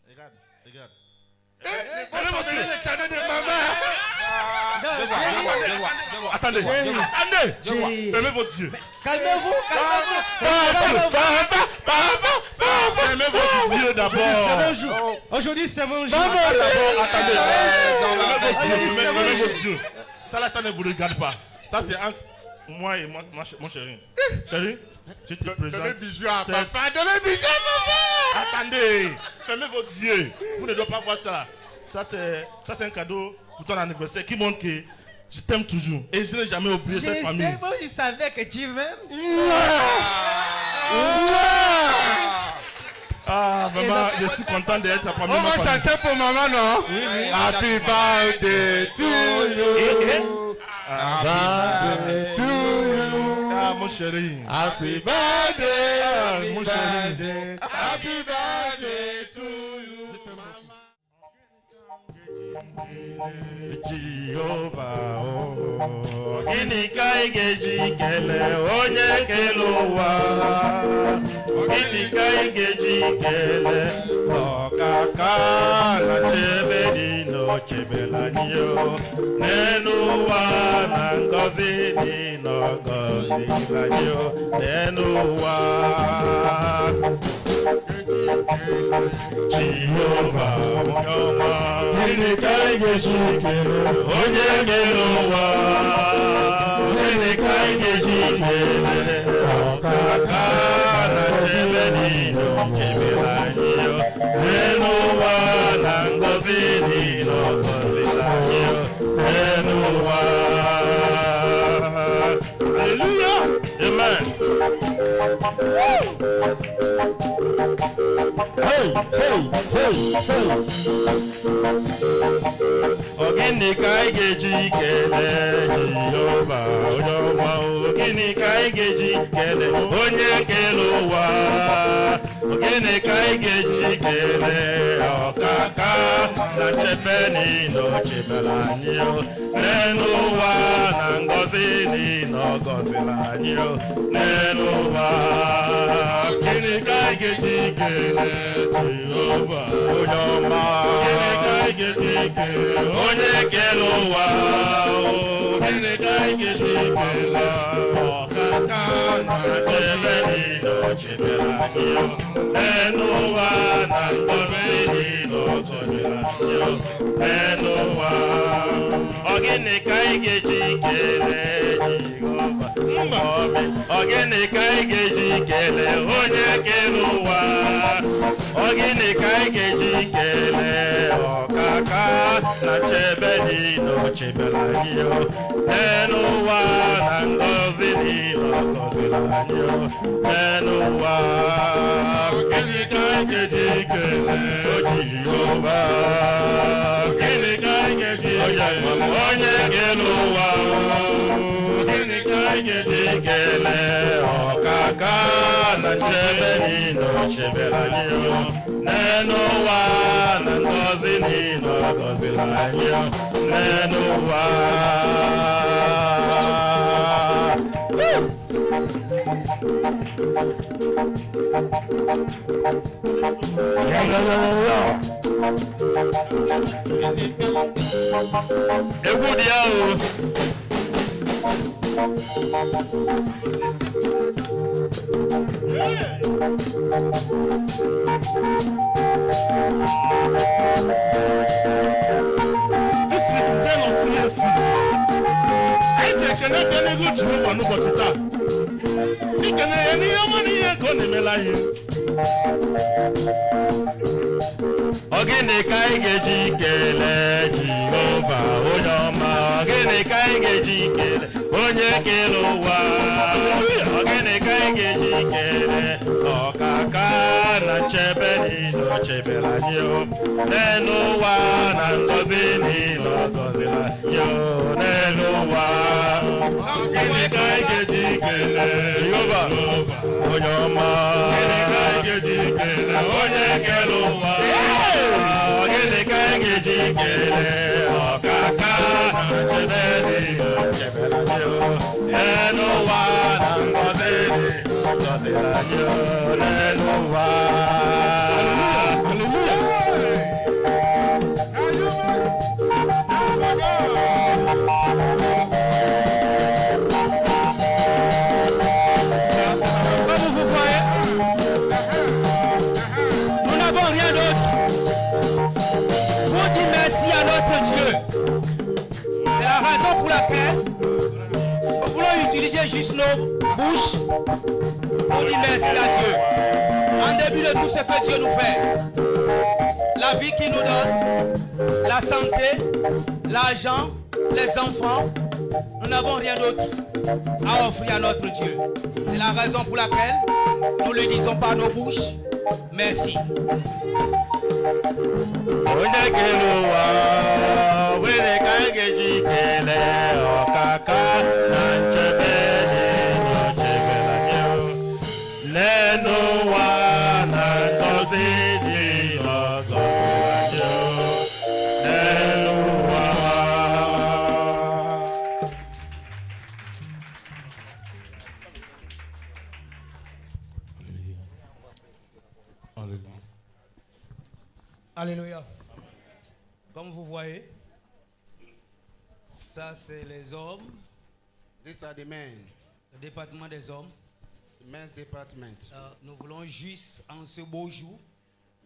Regarde, regarde. Il faut sortir les cadeaux de maman. Attendez, attendez. Fermez votre yeux. Calmez-vous. Fermez votre yeux d'abord. Aujourd'hui, c'est mon jour. Attendez. Fermez votre yeux. Ça là, ça ne vous regarde pas. Ça c'est entre moi et mon chéri. Chéri, je te présente. Donnez bisous à papa. Donnez bisous à papa. Attendez, fermez vos yeux. Vous ne devez pas voir ça. Ça c'est un cadeau pour ton anniversaire qui montre que je t'aime toujours. Et je n'ai jamais oublié cette famille. Je savais que tu m'aimes. Ah, vraiment, je suis content d'être parmi ma famille. On va chanter pour maman, non? Oui. Happy birthday to you. Happy birthday to you. Ah, mon chéri. Happy birthday. Mon chéri. Happy birthday to you. Jehovah, oh, gịnị ka ị ga-eji kelee onye kere ụwa? Gịnị ka ị ga-eji kelee ọkaka na chebe dị n'ochebela anyị n'elu ụwa na ngọzi dị n'ọgọzila anyị n'elu ụwa. Jehovah, gịnị ka ị ga-eji kelee onye kere ụwa? Gịnị ka ị ga-eji kelee ọkaka na chebe dị n'ochebela anyị n'elu ụwa na ngọzi dị n'ọgọzila anyị n'elu ụwa. Hallelujah. Amen. Gịnị ka ị ga-eji kelee Jehova onye ọma? Gịnị ka ị ga-eji kelee onye kere ụwa? Gịnị ka ị ga-eji kelee ọkaka na nchebe niile o chebere anyị n'elu ụwa na ngọzi niile ọ gọziri anyị n'elu ụwa? Gịnị ka ị ga-eji kelee Jehova onye ọma? Gịnị ka ị ga-eji kelee onye kere ụwa? Gịnị ka ị ga-eji kelee ọkaka na nchebe niile o chebere anyị n'elu ụwa na nchebe niile o chebere anyị n'elu ụwa? Ọ gịnị ka ị ga-eji kelee Jehova? Ọ gịnị ka ị ga-eji kelee onye kere ụwa? Ọ gịnị ka ị ga-eji kelee ọkaka na chebe niile o chebere anyị n'elu ụwa na ngọzi niile ọ gọziri anyị n'elu ụwa? Gịnị ka ị ga-eji kelee Jehova? Gịnị ka ị ga-eji onye kere ụwa? Gịnị ka ị ga-eji kelee ọkaka na nchebe niile o chebere anyị n'elu ụwa na ngọzi niile ọ gọziri anyị n'elu ụwa? Egwu dị ahụ. This is the day of CSC. Anyị chekene n'egwu Jehova n'ụbọchị taa. Ikene ya n'ihe ọma n'ihe nke ọ na-emela ihe. Ọ gịnị ka anyị ga-eji kelee Jehova onye ọma? Ọ gịnị ka anyị ga-eji kelee onye kere ụwa? Ọ gịnị ka anyị ga-eji kelee ọkaka na nchebe niile o chebere anyị n'elu ụwa na ngọzi niile ọ gọziri anyị n'elu ụwa? Ọ gịnị ka anyị ga-eji kelee Jehova onye ọma? Ọ gịnị ka anyị ga-eji kelee onye kere ụwa? Ọ gịnị ka anyị ga-eji kelee ọkaka na nchebe niile o chebere anyị n'elu ụwa na ngọzi niile ọ gọziri anyị n'elu ụwa? Hallelujah. merci à notre Dieu. C'est la raison pour laquelle nous voulons utiliser juste nos bouches pour dire merci à Dieu. En début de tout ce que Dieu nous fait, la vie qu'il nous donne, la santé, l'argent, les enfants, nous n'avons rien d'autre à offrir à notre Dieu. C'est la raison pour laquelle nous le disons par nos bouches, merci. Onye kere ụwa were ka anyị ga-eji kelee ọkaka na nchebe na o chebere anyị. Leenụ ụwa na ngọzi dị ọ gọziri anyị. Leenụ ụwa. Alléluia. Comme vous voyez, ça c'est les hommes, These are the men, le département des hommes. the men's department. Nous voulons juste en ce beau jour,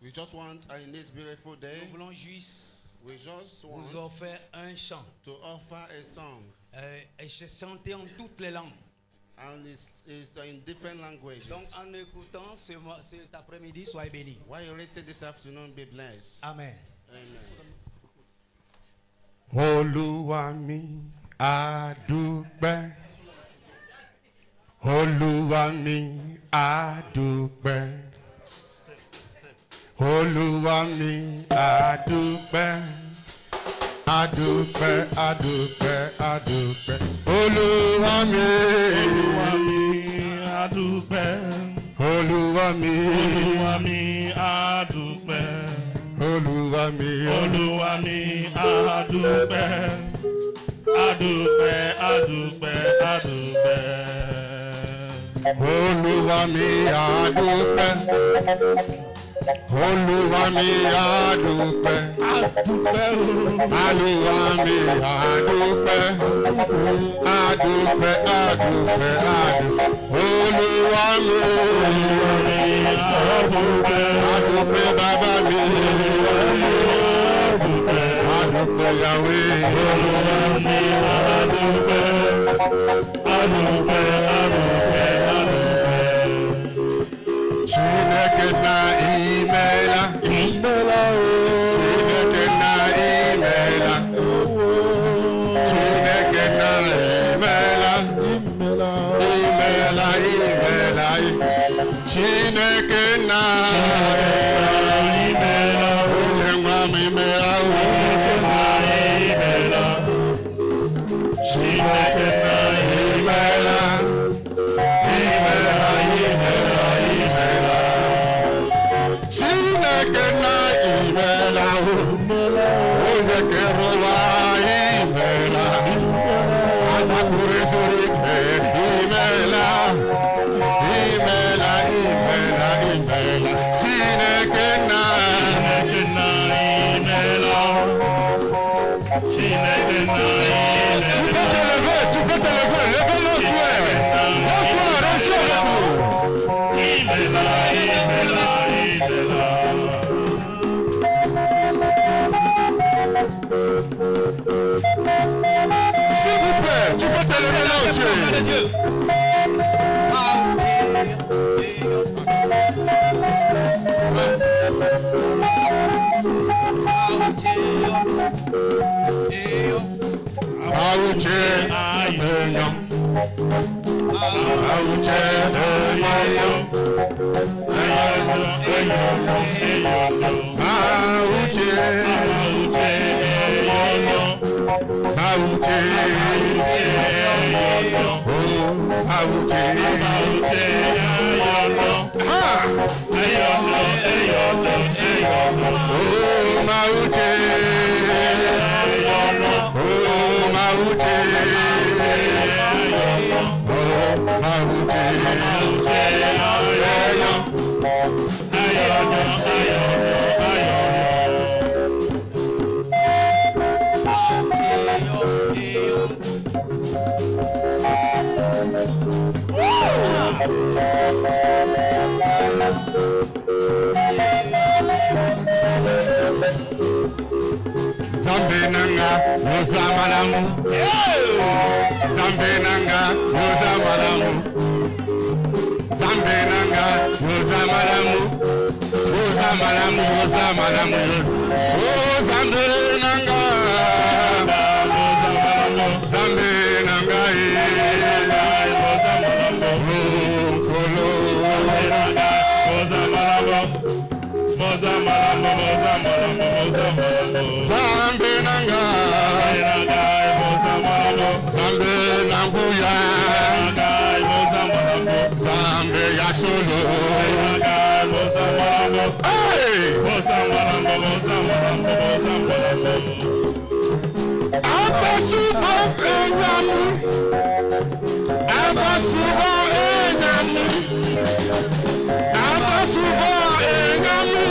We just want, in this beautiful day, nous voulons juste we just want vous offrir un chant. to offer a song. Et je chantais en toutes les langues. And it's in different languages. Donc en écoutant cet après-midi, soyez bénis. While you listen this afternoon, be blessed. Amen. Amen. Olúwa mi a dúpẹ́. Olúwa mi a dúpẹ́. Olúwa mi a dúpẹ́. A dúpẹ́, a dúpẹ́, a dúpẹ́. Olúwa mi. Olúwa mi a dúpẹ́. Olúwa mi. Olúwa mi a dúpẹ́. Olúwa mi. Olúwa mi a dúpẹ́. A dúpẹ́, a dúpẹ́, a dúpẹ́. Olúwa mi a dúpẹ́. Olúwa mi a dúpẹ́. Olúwa mi a dúpẹ́. A dúpẹ́, a dúpẹ́, a dúpẹ́. Olúwa mi a dúpẹ́. A dúpẹ́ bàbá mi. A dúpẹ́ Yahweh. Olúwa mi a dúpẹ́. A dúpẹ́, a dúpẹ́, a dúpẹ́. Chineke na imela. Imela o. Chineke na imela. Chineke na imela. Imela. Imela, imela. Chineke na imela. Onye nwa m imela o. Chineke na Imela. Imela, imela, imela. Chineke na imela o. Onye kere ụwa imela. Anakwurịsịrị ike imela. Imela, imela, imela. Chineke na imela. Chineke na imela. Tu peux te lever, lève-le toi. Lève-toi, réussis avec nous. Imela, imela, imela. S'il vous plaît, tu peux te lever là où tu es. Dieu. Auche, ayo. Auche, ayo. Auche, auche. Oh, auche. Oh, mauche. Oh, mauche. Zambe nanga, yoza malamu. Zambe nanga, yoza malamu. Zambe nanga, yoza malamu. Yoza malamu, yoza malamu. Oh, zambe nanga. Zambe nanga, Zambe nanga, Zambe nanguya, Zambe yasolo, Abasubo enyamu, Abasubo enyamu, Abasubo enyamu.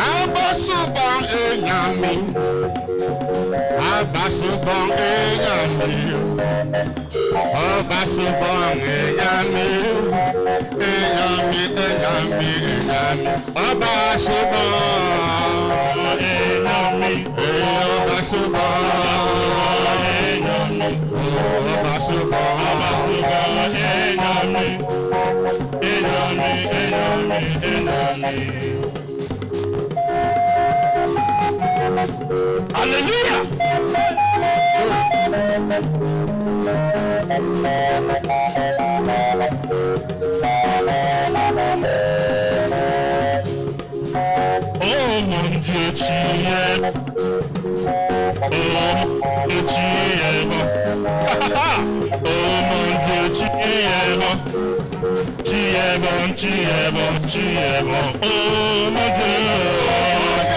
Abasuban enyami, Abasuban enyami, Abasuban enyami, enyami, enyami, enyami, Abasuban enyami, Abasuban enyami, Abasuban enyami, enyami, enyami, enyami. Hallelujah. Oh mon Dieu, tu es bon. Oh mon Dieu, tu es bon. Oh mon Dieu, tu es bon. Tu es bon, tu es bon, tu es bon. Oh mon Dieu.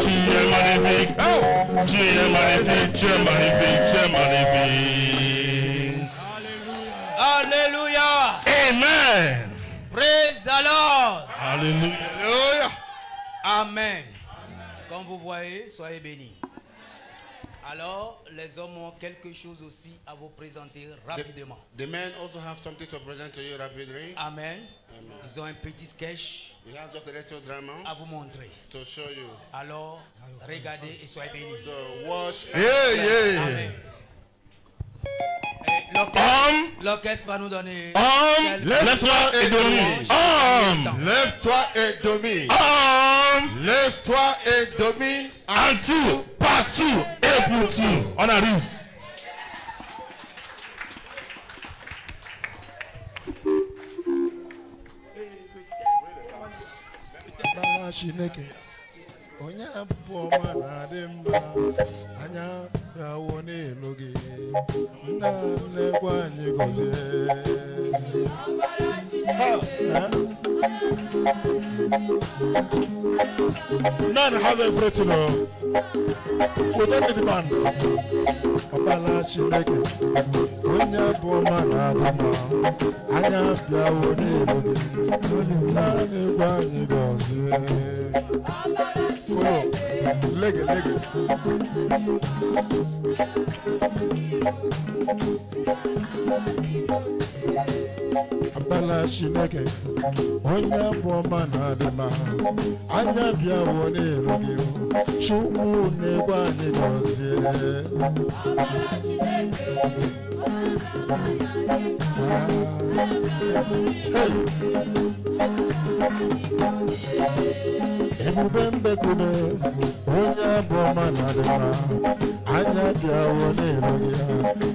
Tu es magnifique, tu es magnifique, tu es magnifique. Alléluia. Amen. Praise the Lord. Alléluia. Amen. Comme vous voyez, soyez bénis. Alors, les hommes ont quelque chose aussi à vous présenter rapidement. The men also have something to present to you rapidly. Amen. Amen. Ils ont un petit sketch We have just a little drama à vous montrer. to show you. Alors, regardez et soyez bénis. So watch. Amen. Et l'orchestre va nous donner. Lève-toi et domine. Lève-toi et domine. Lève-toi et domine. En tout, partout et pour tout. On arrive. Bala Chineke, onye abụọ ọma na-adị mma, anya bịawo n'elu gị, nna nnekwa anyị gọzie. None have everything. We don't need the band. Bala Chineke, onye abụọ ọma na-adị mma, anya bịawo n'elu gị, nna nnekwa anyị gọzie. Follow. Lege. Abala Chineke, onye bụ ọma na-adị mma, anya bịawo n'elu gị, Chukwu na-egwe anyị gọzie. Ebube mbekube, onye bụ ọma na-adị mma, anya bịawo n'elu gị,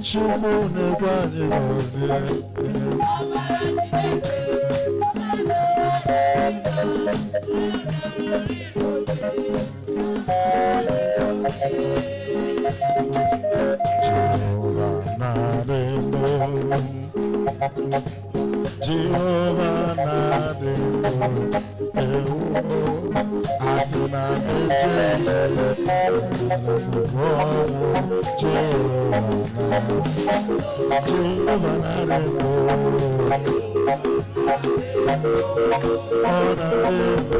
Chukwu na-egwe anyị gọzie. Jehovah na-adịgo, Jehovah na-adịgo, ewo asị na eje Jehovah na-adịgo, ọ na-adịgo.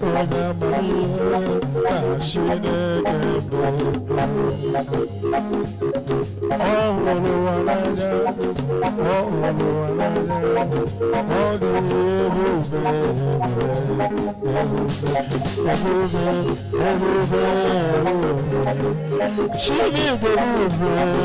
onye amamihe ka Chineke bụ. Ọ hụrụ ụwa n'anya, ọ hụrụ ụwa n'anya, ọ dị ebube, ebube, ebube, ebube. Chineke ebube, ebube,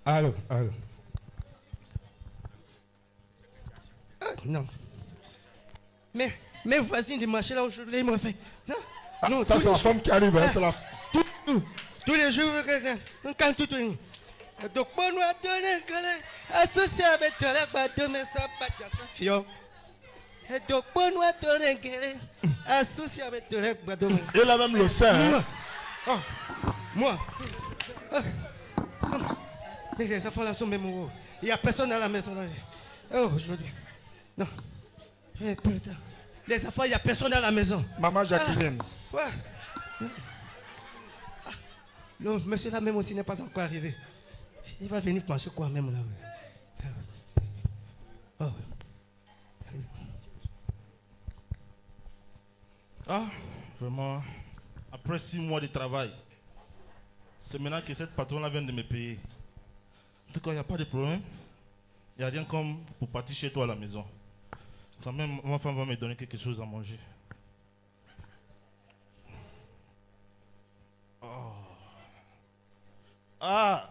Allô. Non. Mes voisins de marché là aujourd'hui, ils m'ont fait. Non. Non, ça, c'est la femme qui arrive, hein, c'est la. Tous les jours, quand tout. Donc, bon, nous attendons que associé avec toi, là, mais ça pas de ça, fion. Et donc, bon, nous attendons que associé avec toi, là, Il a même le sein. Oh, moi. Mais les enfants là sont même où? Il n'y a personne dans la maison là. Oh, aujourd'hui. Non. Les enfants, il n'y a personne dans la maison. Maman Jacqueline. Ouais. Non, monsieur là même aussi n'est pas encore arrivé. Il va venir penser quoi même là. Oh. Ah, vraiment, après 6 mois de travail, c'est maintenant que cette patronne vient de me payer. En tout cas, il n'y a pas de problème. Il n'y a rien comme pour partir chez toi à la maison. Quand même, ma femme va me donner quelque chose à manger. Oh. Ah,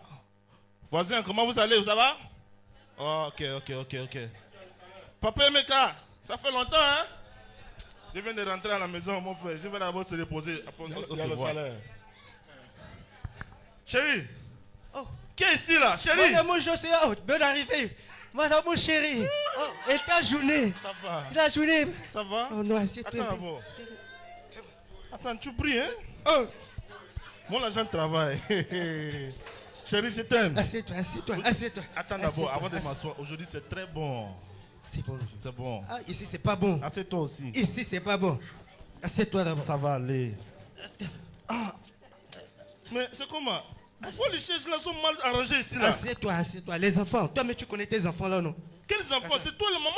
voisin, comment vous allez? Ça va? Oh, ok. Papa Emeka, ça fait longtemps, hein? Je viens de rentrer à la maison, mon frère. Je vais d'abord se reposer. Après, Il y a le salaire. Chérie, Oh. qui est ici là? Chérie! Madame, mon je suis bien arrivé. Madame, mon chéri. Oh, et ta journée? Ça va? La journée. Ça va? Oh non, c'est Attends d'abord. Attends, tu pries, hein? Oh. Mon agent travaille. Chérie, je t'aime. Assieds-toi. Attends d'abord, avant de m'asseoir. Aujourd'hui, c'est très bon. C'est bon. C'est bon. Ah, ici, c'est pas bon. Assieds-toi aussi. Ici, c'est pas bon. Assieds-toi d'abord. Ça va aller. Ah. Mais c'est comment? Pourquoi les chaises là sont mal arrangées ici là? Assieds-toi. Les enfants. Toi, mais tu connais tes enfants là, non? Quels enfants? C'est toi le maman?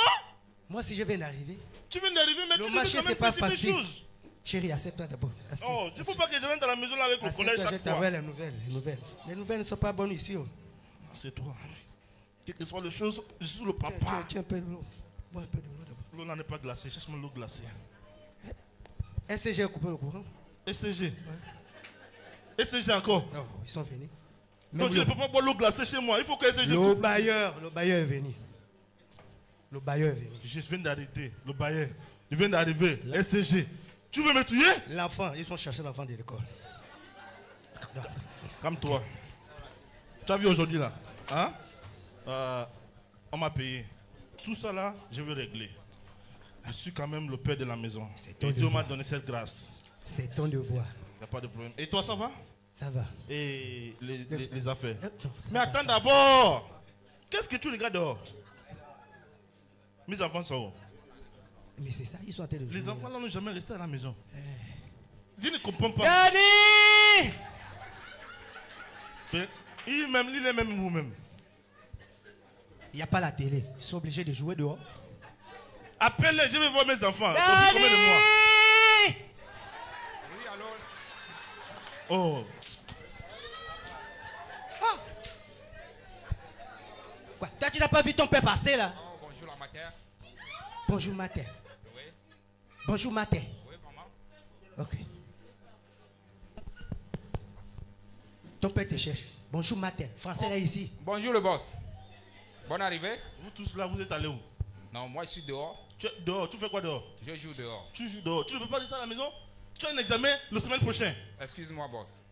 Moi, si je viens d'arriver. Tu viens d'arriver, mais Le tu marché, devais quand c'est même pas faire des facile. choses. Chérie, assieds-toi d'abord. Oh, je ne peux pas que je rentre à la maison là avec le collège Assieds-toi, je chaque t'envoie fois. les nouvelles. Les nouvelles ne sont pas bonnes ici. Oh. C'est toi. Quelles que soient les choses, je suis le papa. Tiens un peu de l'eau. Bois un peu de l'eau d'abord. L'eau là n'est pas glacée, cherche-moi l'eau glacée. Est-ce que j'ai coupé le courant? ECG. ECG encore. Oh, ils sont venus. Donc tu ne peux pas boire l'eau glacée chez moi. Il faut que ECG. Le bailleur est venu. Je viens d'arrêter. Le bailleur. Je viens d'arriver. ECG. Tu veux me tuer? L'enfant, ils sont cherchés l'enfant de l'école. Calme-toi. Tu as vu aujourd'hui là? Hein? On m'a payé. Tout ça là, je veux régler. Je suis quand même le père de la maison. Et Dieu m'a donné cette grâce. C'est ton devoir. Il n'y a pas de problème. Et toi, ça va? Ça va. Et les affaires? Non, ça Mais va, attends ça va. d'abord. Qu'est-ce que tu regardes dehors? Mes enfants sont où? Mais c'est ça, ils sont en train de jouer. Les enfants là n'ont jamais resté à la maison. Je ne comprends pas. Dani! Il est même vous-même. Il n'y a pas la télé. Ils sont obligés de jouer dehors. Appelle-les, je vais voir mes enfants. Combien de mois? Oh. Quoi? Toi, tu n'as pas vu ton père passer là? Oh, bonjour la matière. Bonjour, matin. Oui. Bonjour, matin. Oui, maman. Ok. Ton père te cherche. Bonjour, matin. Français là ici. Bonjour le boss. Bonne arrivée. Vous tous là, vous êtes allés où? Non, moi je suis dehors. Tu es dehors, tu fais quoi dehors? Je joue dehors. Tu joues dehors. Tu ne peux pas rester à la maison? Tu as un examen la semaine prochaine. Excuse-moi, boss.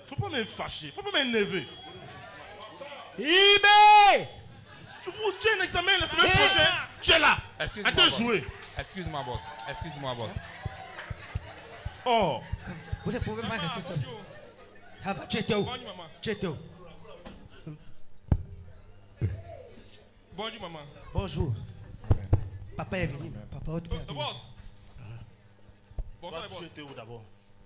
Faut pas me fâcher, faut pas m'énerver. Ibé! Tu as un examen la semaine prochaine. Tu es là. Excuse-moi, Attends, boss. jouer. Excuse-moi, boss. Excuse-moi, boss. Oh, Vous ne pouvez pas rester seul. Ah bah, tu étais où? Bonjour, maman. Tu étais où? Bonjour, maman. Bonjour. Papa est venu. Papa, votre père. Le boss. Bonsoir, les boss. tu étais où d'abord?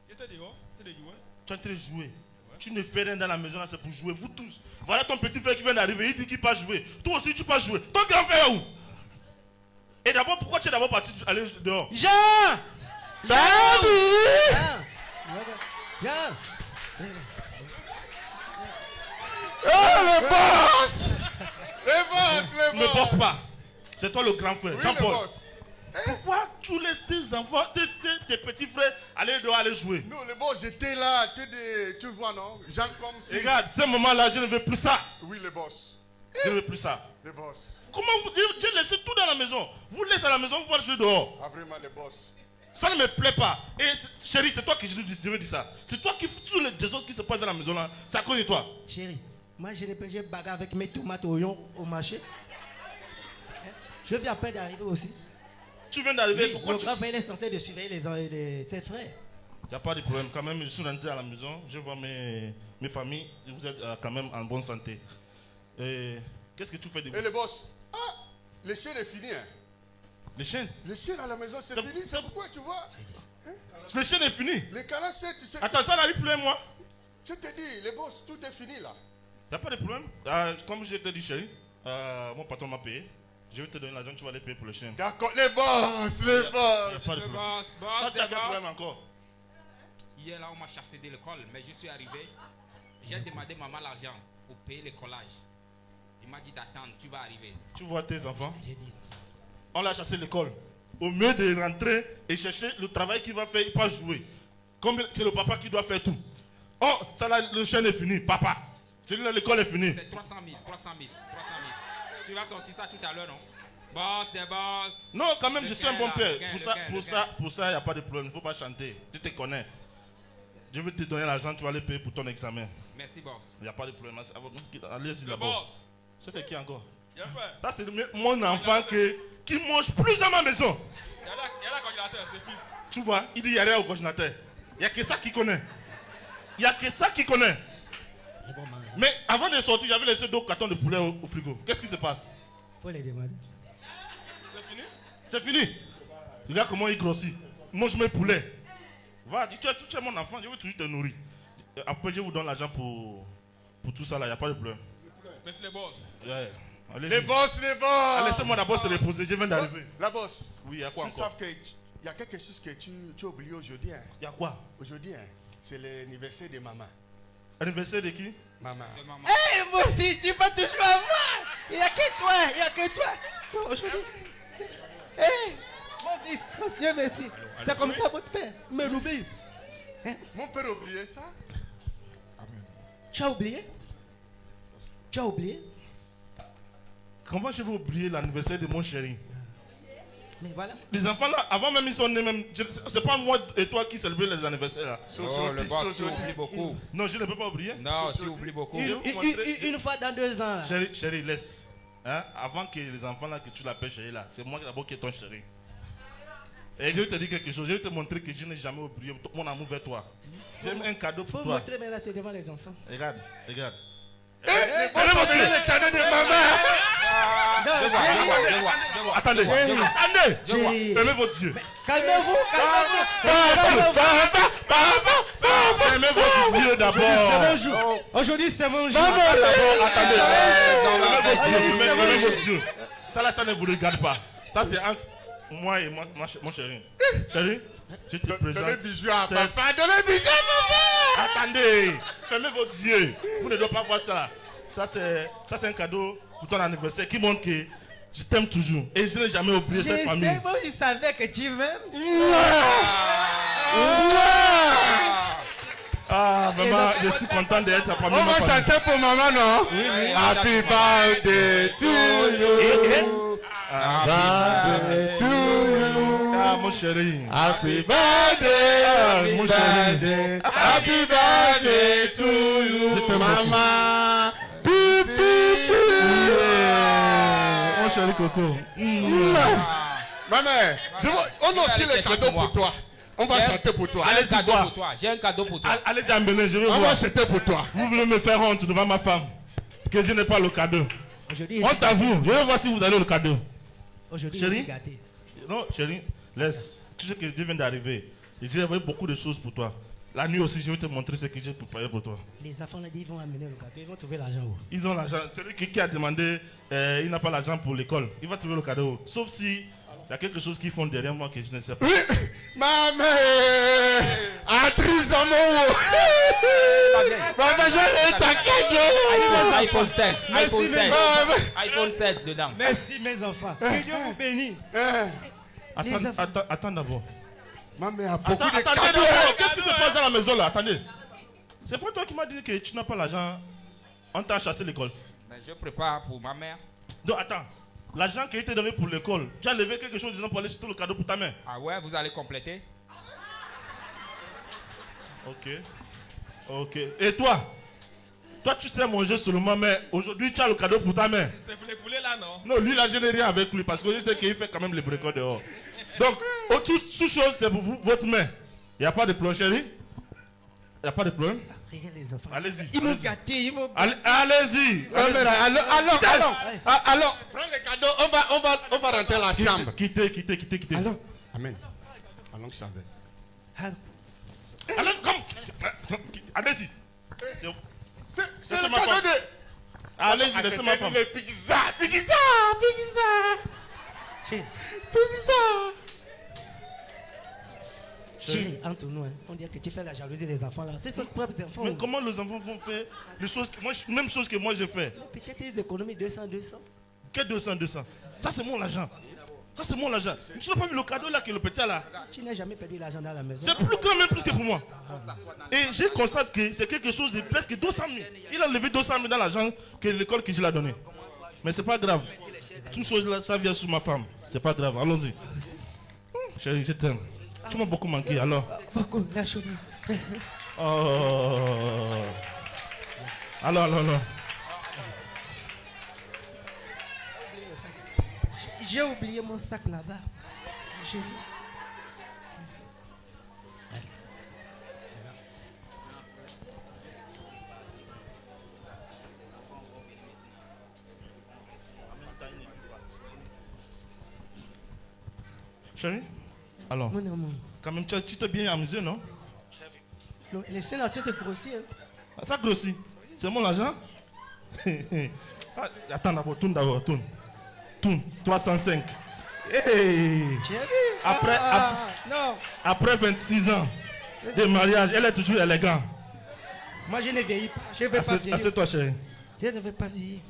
Qu'est-ce que tu dis, oh? Tu dis, ouais? Tu es en train de jouer. Tu ne fais rien dans la maison là, c'est pour jouer. Vous tous. Voilà ton petit frère qui vient d'arriver. Il dit qu'il peut jouer. Toi aussi, tu peux jouer. Ton grand frère est où? Et d'abord, pourquoi tu es d'abord parti aller dehors? Jean! Jean! Oh, le boss! Le boss, le Ne boss! bosse pas. C'est toi le grand frère. Oui, le Jean-Paul. boss. Pourquoi tu laisses tes enfants, tes petits frères aller dehors aller jouer? Non, le boss, j'étais là. Tu vois, non? Jean comme si... Regarde, ce moment-là, je ne veux plus ça. Oui, le boss. Je ne veux plus ça. Le boss. Comment vous dites, j'ai laissé tout dans la maison. Vous laissez à la maison, vous pouvez jouer dehors. Ah, vraiment, le boss. Ça ne me plaît pas. Et chérie, c'est toi qui je veux dire ça. C'est toi qui fous tous les choses qui se passent dans la maison là. C'est à cause de toi. Chérie, moi je n'ai pas j'ai bagarre avec mes tomates oignons au marché. Je viens à peine d'arriver aussi. Tu viens d'arriver, Oui, pourquoi le tu... grand frère est censé de surveiller ses frères. Il n'y a pas de problème. Quand même, je suis rentré à la maison. Je vois mes familles. Vous êtes quand même en bonne santé. Qu'est-ce que tu fais de vous? Et le boss? Ah, le chien est fini, hein? Le chien? Le chien à la maison, c'est fini. C'est pourquoi, tu vois? Le chien est fini. Les canards, c'est... Attends, ça n'arrive plus un mois. Je te dis, le boss, tout est fini, là. Il n'y a pas de problème. Comme je t'ai dit, chérie, mon patron m'a payé. Je vais te donner l'argent, tu vas aller payer pour le chien. D'accord, les boss, les Il n'y a boss. pas de Le problème. boss, Toi, boss, tu as the quel problème boss. encore? Hier, là, on m'a chassé de l'école, mais je suis arrivé. J'ai demandé maman l'argent pour payer le collage. Il m'a dit d'attendre, tu vas arriver. Tu vois tes enfants? J'ai dit, On l'a chassé de l'école. Au mieux de rentrer et chercher le travail qu'il va faire, il peut jouer. Comme c'est le papa qui doit faire tout. Oh, ça là, le chien est fini, papa. Je dis là, l'école est finie. C'est 300 000, 300 000, 300 000. Tu vas sortir ça tout à l'heure, non? Boss, des boss. Non, quand même, je suis un bon père. Lequel? Pour ça, il n'y a pas de problème. Il ne faut pas chanter. Je te connais. Je vais te donner l'argent, tu vas aller payer pour ton examen. Merci, boss. Il n'y a pas de problème. Allez-y Le d'abord. boss. Ça, c'est qui encore? Bien fait. Ça, c'est mon enfant qui mange plus dans ma maison. Il y a la congélateur, c'est fini. Tu vois, il dit il n'y a rien au congélateur. Il n'y a que ça qu'il connaît. Il n'y a que ça qu'il connaît. c'est bon, man. Mais avant de sortir, j'avais laissé 2 cartons de poulet au frigo. Qu'est-ce qui se passe? Faut les demander. C'est fini? C'est fini. Regarde comment il grossit. Mange mes poulets. Va, tu es mon enfant, je vais toujours te nourrir. Après, je vous donne l'argent pour tout ça là, il n'y a pas de problème. Merci, les boss. Ouais. Allez-y. Les boss, les boss. Laissez-moi d'abord se reposer, je viens d'arriver. La boss. Oui, il y a quoi Tu encore? sais qu'il y a quelque chose que tu as oublié aujourd'hui. Hein? Il y a quoi? Aujourd'hui, hein, c'est l'anniversaire de maman. Anniversaire de qui? Maman. De maman. Hé, moi aussi, tu vas toujours à moi. Il n'y a que toi, il n'y a que toi. Aujourd'hui. Hé, mon fils, oh Dieu merci. C'est comme ça votre père. Mais l'oublie. Mon père a oublié ça. Tu as oublié? Tu as oublié? Comment je vais oublier l'anniversaire de mon chéri? Mais voilà. Les enfants là, avant même ils sont nés même. C'est pas moi et toi qui célébrons les anniversaires là. Oh, le boss, tu oublies beaucoup. Non, je ne peux pas oublier. Non, tu oublies beaucoup. Une fois dans 2 ans. Là. Chéri, laisse. Hein? Avant que les enfants là, que tu l'appelles chéri là, c'est moi d'abord qui est ton chéri. Et je vais te dire quelque chose, je vais te montrer que je n'ai jamais oublié mon amour vers toi. J'ai un cadeau pour Faut toi. montrer, mais là c'est devant les enfants. Regarde, regarde. Les boss ont donné le cadeau de maman. Non, chérie. Attendez, Chéri. attendez. Chéri. Fermez vos yeux. Calmez-vous, calmez-vous. Fermez vos yeux C'est d'abord. mon jour. Aujourd'hui c'est mon jour. Attendez. Fermez vos yeux. Ça là, ça ne vous regarde pas. Ça c'est entre moi et mon chéri. Chéri, je te Donnez présente. bisous à cette- papa. Donnez bisous à papa. Attendez, fermez vos yeux. Vous ne devez pas voir ça. Ça c'est un cadeau pour ton anniversaire qui montre que je t'aime toujours. Et je n'ai jamais oublié cette famille. sais, moi je savais que tu m'aimes. Ah, vraiment, je suis content d'être parmi On ma va famille. chanter pour maman, non? Happy birthday to you. Happy birthday to you. Ah, mon chéri. Happy birthday, mon birthday. Happy birthday to you. Je t'aime Maman. Pi, pi, pi. Mon chéri Coco. Maman, on a aussi les cadeaux pour toi. On va chanter pour toi. J'ai un Allez-y cadeau voir. pour toi. J'ai un cadeau pour toi. Allez-y emmener, je veux On va voir. chanter pour toi. Vous voulez me faire honte devant ma femme. Que je n'ai pas le cadeau. Aujourd'hui, Honte à vous. Je veux voir si vous avez le cadeau. aujourd'hui, Chérie? je suis gâté. Non, chérie, laisse. Tu sais que Dieu vient d'arriver. J'ai envoyé beaucoup de choses pour toi. La nuit aussi, je vais te montrer ce que j'ai préparé pour toi. Les enfants, là, ils vont amener le gâteau. Ils vont trouver l'argent où? Ils ont l'argent. Celui qui a demandé, il n'a pas l'argent pour l'école. Il va trouver le cadeau. Sauf si il y a quelque chose qu'ils font derrière moi que je ne sais pas. Oui, ma mère, actrice en mon. Maman, je ta cadeau. iPhone 16. iPhone 16. Maman. iPhone 16 dedans. Merci, mes enfants. Que Dieu vous bénisse. Les enfants. Attends d'abord. Maman a beaucoup de Attendez cadeaux. d'abord. Qu'est-ce qui se passe dans la maison là? Attendez. C'est pas toi qui m'as dit que tu n'as pas l'argent. On t'a chassé l'école. Mais je prépare pour ma mère. Donc attends. L'argent qui a été donné pour l'école, tu as levé quelque chose dedans pour aller acheter le cadeau pour ta mère. Ah ouais, vous allez compléter? Ok. Ok. Et toi? Toi, tu sais manger seulement, mais aujourd'hui, tu as le cadeau pour ta mère. C'est pour les poulets là, non? Non, lui, là, je n'ai rien avec lui parce que je sais qu'il fait quand même les bricoles dehors. Donc, toute chose, c'est pour vous, votre main. Il n'y a pas de problème, chérie? Il n'y a pas de problème? Regarde les enfants. Allez-y. Ils m'ont allez-y. gâté. Ils m'ont. Allez-y. Alors, prends les cadeaux, on va rentrer à la chambre. Quittez. Alors, amen. Allons, chambre. Alors, Allez, comme. Allez-y. C'est le ma cadeau femme. de. Allez-y, laissez ma femme. Les pizza. chérie, chérie, entre nous, hein, on dirait que tu fais la jalousie des enfants là. C'est son propre enfant. Mais comment les enfants vont faire les choses, même chose que moi j'ai fait? Peut-être ils économisent 200. Que 200. Ça, c'est mon argent. Tu n'as pas vu le cadeau là que le petit a là? Tu n'as jamais perdu l'argent dans la maison. C'est plus grand, même plus que pour moi. Et je constate que c'est quelque chose de presque 200 000. Il a levé 200 000 dans l'argent que l'école que je l'ai donné. Mais c'est pas grave. Tout chose là, ça vient sur ma femme. C'est pas grave. Allons-y. Chérie, je t'aime. Tu m'as beaucoup manqué alors. Beaucoup, la chérie. Oh. Alors. J'ai oublié mon sac là-bas. Chérie. Chérie, alors, Mon amour. quand même, tu t'es bien amusé, non? Les seins entiers te grossissent. Hein. Ah, ça grossit. C'est mon argent? Ah, attends d'abord, tourne. 305. Hey. Chérie. Après, non. Après 26 ans de mariage, elle est toujours élégante. Moi, je ne vieillis pas. Je ne vais pas vieillir. Assieds-toi, chérie. Je ne vais pas vieillir.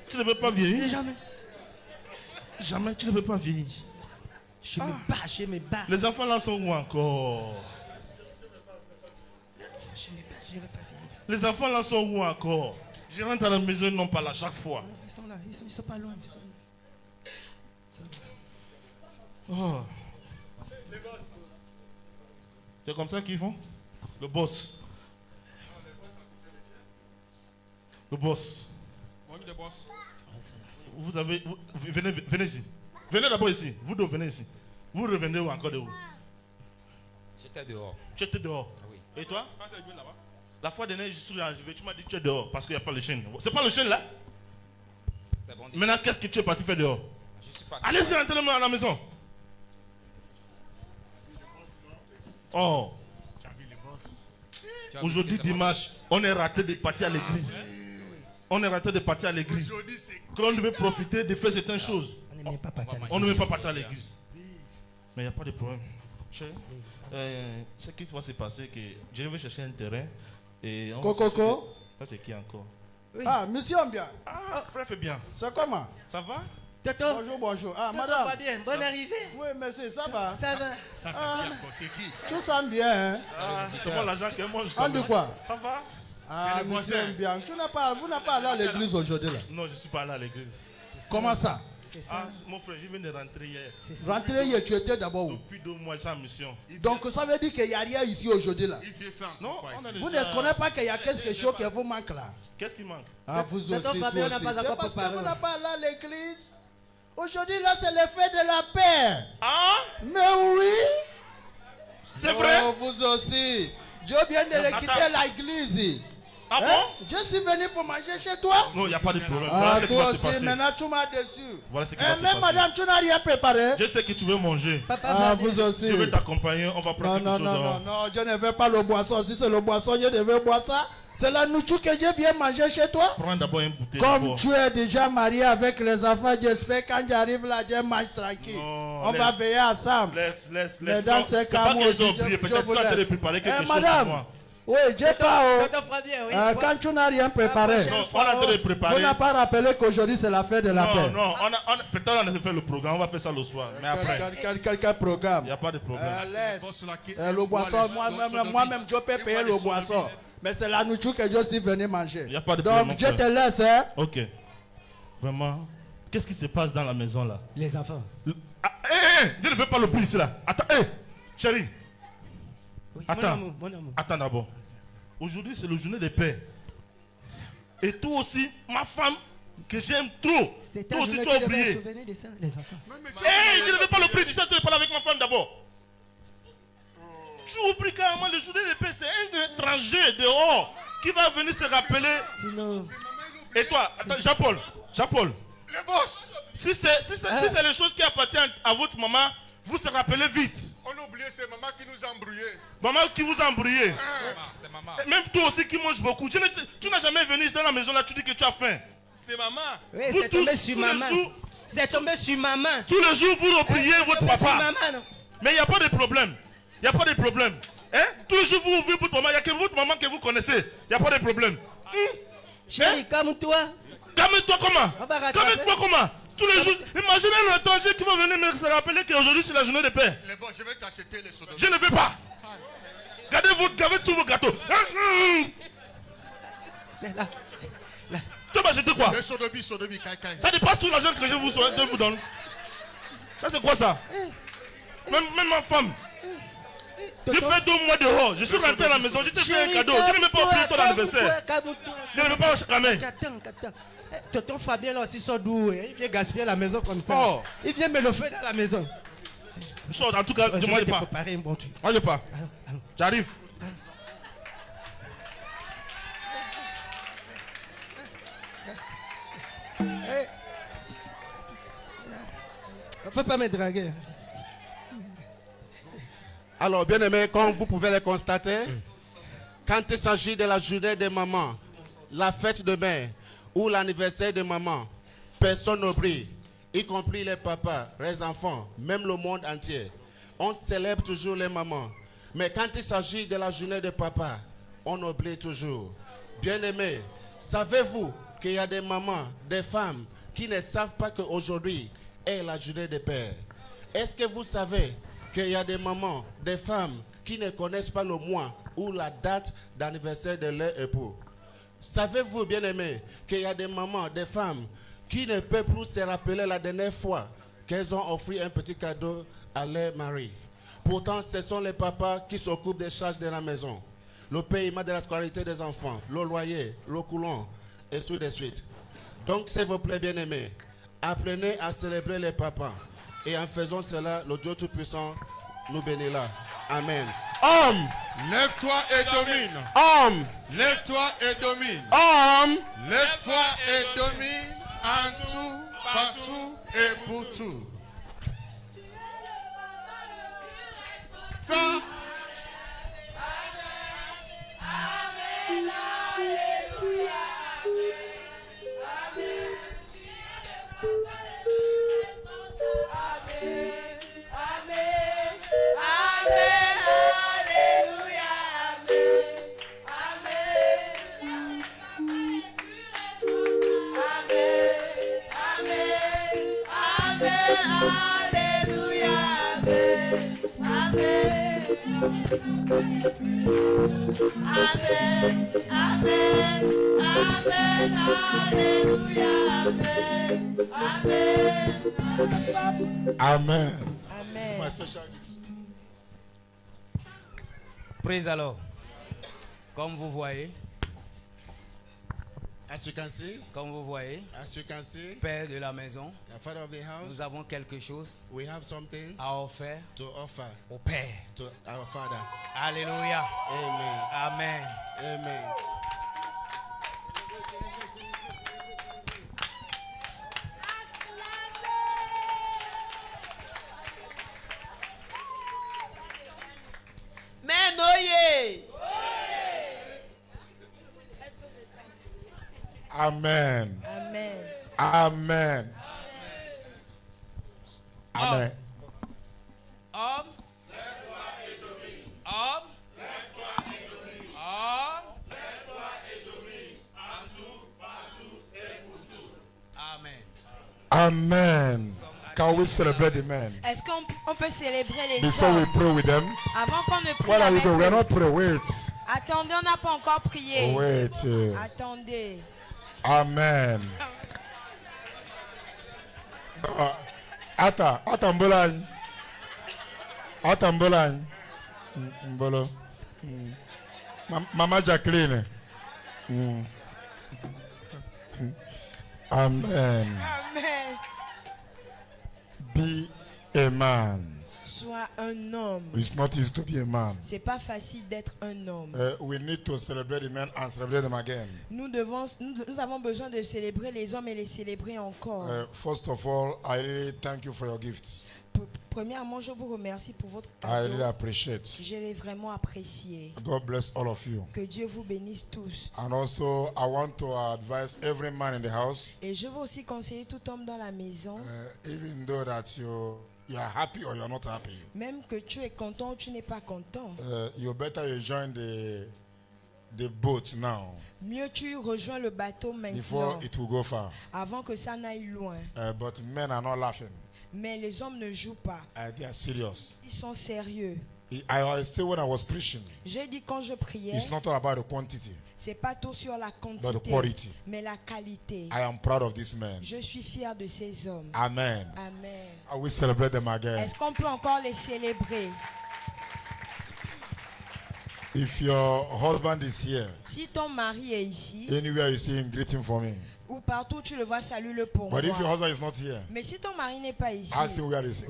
Tu ne veux pas vieillir? Jamais. Jamais, tu ne veux pas vieillir. Je me bats. Les enfants là sont où encore? Je ne vais pas vieillir. Les enfants là sont où encore? Je rentre à la maison, ils n'ont pas là chaque fois. Ils sont là, ils sont pas loin. Ils sont là. Oh. C'est comme ça qu'ils font? Le boss. Moi, je boss. Vous avez. Venez ici. Venez d'abord ici. Vous deux, venez ici. Vous revenez où encore de où? J'étais dehors. Tu étais dehors. Ah oui. Et toi? Quand tu es là-bas? La fois dernière, je suis arrivé, tu m'as dit que tu es dehors parce qu'il n'y a pas le chêne. C'est pas le chêne là? C'est bon. Maintenant, qu'est-ce que tu es parti faire dehors? Je suis pas. Allez-y, rentrez-le à la maison. Oh, Tu as vu aujourd'hui ce qui s'est dimanche, on est raté de partir à l'église. On est raté de partir à l'église. Quand on devait profiter de faire certaines choses, On n'aime pas partir. on ne veut pas partir à l'église. Mais il n'y a pas de problème. Chérie, ce qui va se passer, que je vais chercher un terrain. Et on va Coco. chercher- Ça, c'est qui encore? Ah, monsieur Ambia, Ah, frère, fais bien. c'est comment? Ça va? Toto, Bonjour. Ah, Toto va madame. bien. Bonne arrivée. Oui, merci, ça va? Ça va. C'est qui? Tout semble bien, hein? Ah, c'est moi l'argent que moi je On dit quoi? Ça va? Ah, monsieur Ambia, vous n'avez pas allé à l'église aujourd'hui, là? Non, je ne suis pas allé à l'église. Comment ça? C'est ça. Ah, mon frère, je viens de rentrer hier. C'est ça. Rentré hier, tu étais d'abord où? Depuis 2 mois, j'ai en mission. Donc, ça veut dire qu'il n'y a rien ici aujourd'hui, là? Il vient faire Non, quoi on a ici? Vous déjà- ne connaissez pas qu'il y a quelque chose qui vous manque, là? Qu'est-ce qui manque? Ah, vous aussi, Tonton toi Fabien n'a aussi. pas C'est encore parce que préparé. vous n'avez pas allé à l'église. Aujourd'hui, là, c'est le fait de la paix. Ah? Mais oui! vous aussi. Dieu vient de les quitter l'église. Ah Hein? bon? Je suis venu pour manger chez toi. Non, il n'y a pas de problème. Ah, Voilà ce qui toi va se aussi, passer. maintenant tu m'as déçu. Voilà ce qui va se Même passer. madame, tu n'as rien préparé. Je sais que tu veux manger. Ah, vous aussi. Je veux t'accompagner. On va prendre quelque chose dehors. Non, je ne veux pas le boisson. Si c'est le boisson, je devais boire ça. C'est la nourriture que je viens manger chez toi. Prends d'abord une bouteille. Comme d'abord. tu es déjà marié avec les enfants, j'espère quand j'arrive là, je mange tranquille. Non, On va laisse. veiller ensemble. Laisse. Mais dans ces C'est cas, pas moi qu'ils ont aussi, oublié. je Peut-être vous qu'ils sont en train de laisse. préparer quelque chose pour Madame, moi. oui, j'ai pas. Tonton Fabien, oui. Quand tu n'as rien préparé, Non, on est en train de préparer. on n'a pas rappelé qu'aujourd'hui c'est la fête de la paix. Non, peut-être on a fait le programme. On va faire ça le soir. Mais après, Quel programme? il n'y a pas de problème. Le boisson, moi-même, je peux payer le boisson. Mais c'est la nourriture que je suis venu manger. Il n'y a pas de problème. Donc, je te laisse, hein. Ok. Vraiment. Qu'est-ce qui se passe dans la maison là? Les enfants. Je ne veux pas le plus ici là. Attends, chérie. Oui, Attends. mon amour. Attends d'abord. Aujourd'hui, c'est le journée de paix. Et toi aussi, ma femme, que j'aime trop. C'est Toi ta aussi, journée tu as qui devrait oublié. souvenir de ça, les enfants. Je ne veux pas le prix. Tu ne parles avec ma femme d'abord. Tu oublies carrément le journée de paix. C'est un étranger dehors qui va venir se rappeler. Sinon. Et toi, attends, Jean-Paul. Les boss. Si c'est les choses qui appartiennent à votre maman, vous se rappelez vite. On a oublié, c'est maman qui nous a embrouillés. Maman qui vous a embrouillé. C'est maman. Même toi aussi qui manges beaucoup. Tu n'as jamais venu dans la maison là, tu dis que tu as faim. C'est maman. Oui, Vous c'est tous, tombé sur tous les maman. jours- C'est tombé sur maman. Tous les jours, vous repriez votre C'est tombé sur papa. maman, non? Mais il n'y a pas de problème. Il n'y a pas de problème. Hein? Tous les jours, vous ouvrez votre maman. Il n'y a que votre maman que vous connaissez. Il n'y a pas de problème. Chérie, calme-toi. Calme-toi comment? On va rattraper. Calme-toi comment? Tous les jours, imaginez le étranger qui va venir me se rappeler qu'aujourd'hui c'est la journée de paix. Les boss, je vais t'acheter les sodas. Je ne veux pas. Gardez tous vos gâteaux. C'est là. Tu vas acheter quoi? Les sodobi, caïcaï. Ça dépasse tout l'argent que je vous donne. Ça c'est quoi ça? Même ma femme. J'ai fait 2 mois dehors. Je suis rentré à la maison. Je t'ai fait un cadeau. Je ne veux pas oublier ton anniversaire. Je ne veux pas jamais. Attends. Tonton Fabien là aussi sort d'où? Il vient gaspiller la maison comme ça. Oh. Il vient me le faire dans la maison. En tout cas, Je moi vais je te pars. préparer un bon truc. Moi je pars. J'arrive. Faut pas me draguer. Alors, bien aimé, comme vous pouvez le constater, quand il s'agit de la journée de maman, la fête de mère ou l'anniversaire de maman, personne n'oublie, y compris les papas, les enfants, même le monde entier. On célèbre toujours les mamans. Mais quand il s'agit de la journée de papa, on oublie toujours. Bien aimé, savez-vous qu'il y a des mamans, des femmes qui ne savent pas qu'aujourd'hui est la journée de père? Est-ce que vous savez qu'il y a des mamans, des femmes qui ne connaissent pas le mois ou la date d'anniversaire de leur époux? Savez-vous, bien aimé, qu'il y a des mamans, des femmes qui ne peuvent plus se rappeler la dernière fois qu'elles ont offert un petit cadeau à leur mari? Pourtant, ce sont les papas qui s'occupent des charges de la maison, le paiement de la scolarité des enfants, le loyer, le courant, et ainsi de suite. Donc, s'il vous plaît, bien aimé, apprenez à célébrer les papas. Et en faisant cela, le Dieu Tout-Puissant nous bénira. Amen. Homme, Lève-toi et domine. homme, Lève-toi et domine. homme. Lève-toi et domine en tout, partout et pour tout. Ça. Amen. Amen. My special gift. Praise alors. Comme vous voyez, As you can see, Comme vous voyez, père de la maison, the father of the house, nous avons quelque chose we have something à offrir to offer au Père. to our father. Alléluia. Amen. Amen. Amen. Men oye. Amen. Amen. Amen. Amen. Homme. Homme. Homme. Amen. Amen. Can we celebrate the men Est-ce qu'on peut célébrer les before we hommes pray with them? avant qu'on ne prie What are you avec doing? We are eux? not praying. Wait. Attendez, on n'a pas encore prié. Wait. Attendez. Amen. Ata mbolani. Ata mbolani. Mbolo. Mama Jacqueline. Amen. Amen. Be a man. Sois un homme. It's not easy to be a man. C'est pas facile d'être un homme. We need to celebrate the men and celebrate them again. Nous avons besoin de célébrer les hommes et les célébrer encore. First of all, I really thank you for your gifts. Premièrement, je vous remercie pour votre I cadeau. really appreciate. Je l'ai vraiment apprécié. God bless all of you. Que Dieu vous bénisse tous. And also, I want to advise every man in the house, Et je veux aussi conseiller tout homme dans la maison, even though that you are happy or you're not happy, même que tu es content ou tu n'es pas content. you better you join the boat now Mieux tu rejoins le bateau before maintenant, it will go far. avant que ça n'aille loin. But men are not laughing. Mais les hommes ne jouent pas. They are serious. Ils sont sérieux. I say when I was preaching, J'ai dit quand je priais, it's not all about the quantity, c'est pas tout sur la but the quantité, quality. mais la qualité. I am proud of these men. Je suis fier de ces hommes. Amen. Amen. I will celebrate them again. Est-ce qu'on peut encore les célébrer? If your husband is here, Si ton mari est ici, anywhere you see him, greet him for me. ou partout où tu le vois, salue-le pour But if your moi. husband is not here, Mais si ton mari n'est pas ici, ask him ask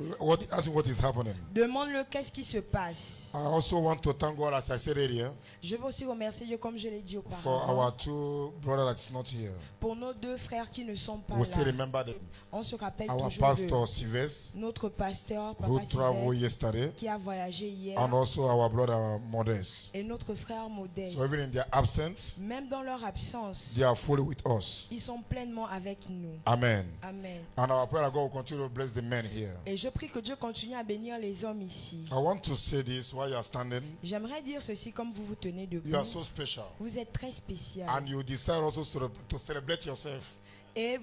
him what is happening. demande-le qu'est-ce qui se passe. I also want to thank God, as I said earlier, Je veux aussi remercier Dieu, comme je l'ai dit for auparavant, our two brothers that's not here. pour nos deux frères qui ne sont pas We still là. remember them. On se rappelle Our toujours pastor d'eux. Sylvester, Notre pasteur, who Papa traveled Sylvestre, yesterday, qui a voyagé hier, and also our brother Modest. et notre frère Modeste. So even in their absence, Même dans leur absence, they are fully with us. ils sont pleinement avec nous. Amen. Amen. And our prayer, God will continue to bless the men here. Et je prie que Dieu continue à bénir les hommes ici. I want to say this while you are standing. J'aimerais dire ceci comme vous vous tenez debout. You are so special. Vous êtes très spécial. And you decide also to celebrate yourself. Et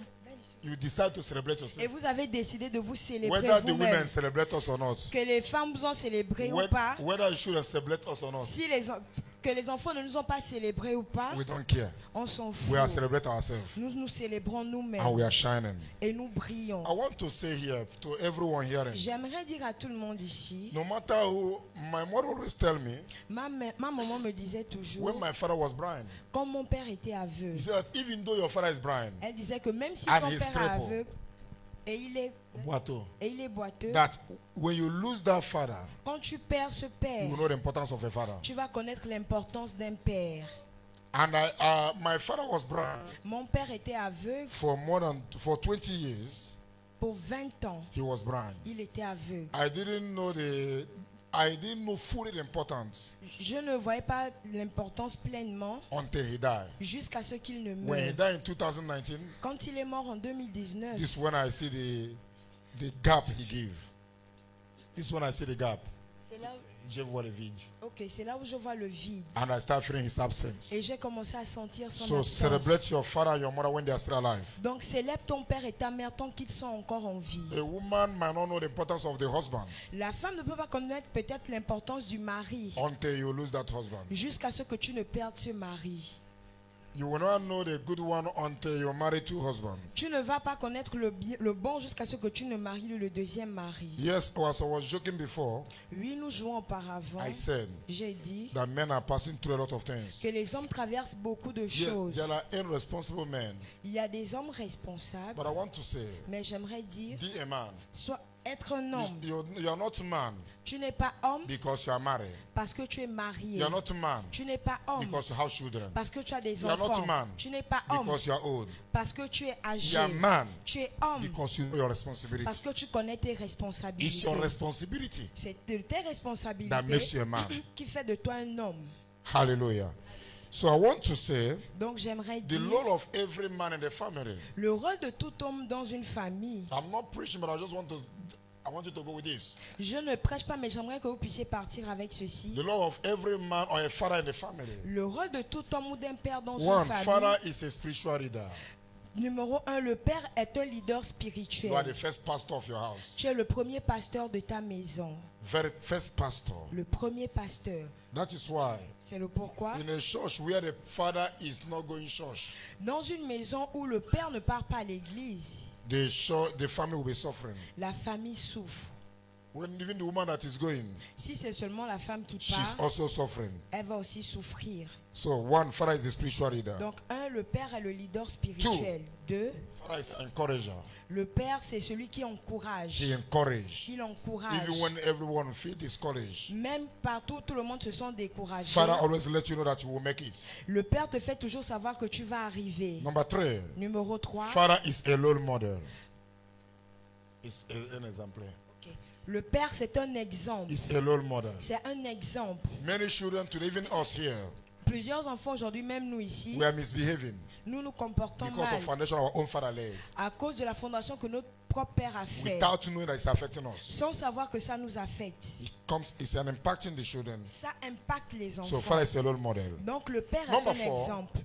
You decide to celebrate yourself. vous avez décidé de vous célébrer Whether the vous-même. women celebrate us or not. Que les femmes vous ont célébré ou pas. Whether you should celebrate us or not. Si que les enfants ne nous ont pas célébrés ou pas. We don't care. On s'en fout. We are celebrate ourselves. Nous nous célébrons nous-mêmes. And we are shining. Et nous brillons. I want to say here to everyone hearing. J'aimerais dire à tout le monde ici. No matter who, my mother always tell me. Ma maman me disait toujours. When my father was blind. Quand mon père était aveugle. He said that even though your father is blind. Elle disait que même si and son he's père est crippled, aveugle et il est boiteux. That when you lose that father, quand tu perds ce père, you know the importance of a father. Tu vas connaître l'importance d'un père. And my father was blind. Mon père était aveugle. For 20 years. Pour 20 ans. He was blind. Il était aveugle. I didn't know fully the importance. Je ne voyais pas l'importance pleinement. Until he died. Jusqu'à ce qu'il ne meure. When he died in 2019. Quand il est mort en 2019. This is when I see the gap he gave. This is when I see the gap. C'est là. Je vois le vide. Ok, c'est là où je vois le vide. And I start feeling his absence. Et j'ai commencé à sentir son absence. So celebrate your father and your mother when they are still alive. Donc célèbre ton père et ta mère tant qu'ils sont encore en vie. A woman might not know the importance of the husband. La femme ne peut pas connaître peut-être l'importance du mari. Until you lose that husband. Jusqu'à ce que tu ne perdes ce mari. You will not know the good one until you're married to husband. Tu ne vas pas connaître le bon jusqu'à ce que tu ne maries le deuxième mari. Yes, as I was joking before, Oui, nous jouons auparavant. I said J'ai dit that men are passing through a lot of things. que les hommes traversent beaucoup de Yeah, choses. there are irresponsible men. Il y a des hommes responsables, But I want to say, mais j'aimerais dire, be a man. être un homme. You are not a man Tu n'es pas homme because you are married. parce que tu es marié. You are not a man Tu n'es pas homme because you have children. parce que tu as des You are not enfants. a man Tu n'es pas homme because you are old. parce que tu es âgé. You are man Tu es homme because you know your responsibility. parce que tu connais tes It's responsabilités. your responsibility C'est de tes that responsabilités makes you a man. qui fait de toi un homme. Hallelujah. So I want to say Donc j'aimerais the dire role of every man in the family. le rôle de tout homme dans une famille. I'm not preaching, but I want you to go with this. Je ne prêche pas, mais j'aimerais que vous puissiez partir avec ceci. The role of every man or a father in the family. Le rôle de tout homme ou d'un père dans une One, famille. father is a spiritual leader. Numéro 1, le père est un leader You are spirituel. the first pastor of your house. Tu es le premier pasteur de ta maison. Very first pastor. Le premier pasteur. That is why C'est le pourquoi. in a church where the father is not going church, Dans une maison où le père ne part pas à l'église, the family will be suffering. la famille souffre. When even the woman that is going, Si c'est seulement la femme qui she's part, also suffering. elle va aussi souffrir. So one, father is a spiritual leader. Donc, un, le père est le leader spirituel. Deux, Father is an encourager. le père, c'est celui qui encourage. He encourage. Il encourage. Even when everyone feels discouraged, Même partout, tout le monde se sent découragé. father always let you know that you will make it. Le père te fait toujours savoir que tu vas arriver. Number 3, Numéro 3, father is a role model. It's an example. le père, c'est un exemple. It's a role model. C'est un exemple. Many children today, even us here, Plusieurs enfants aujourd'hui, même nous ici, we are misbehaving nous nous comportons because mal of foundation our own father laid, à cause de la fondation que notre propre père a fait, without knowing that it's affecting us. sans savoir que ça nous affecte. It's an impacting the children. Ça impacte les So enfants. father is a role model. Donc le père est Number un 4. exemple.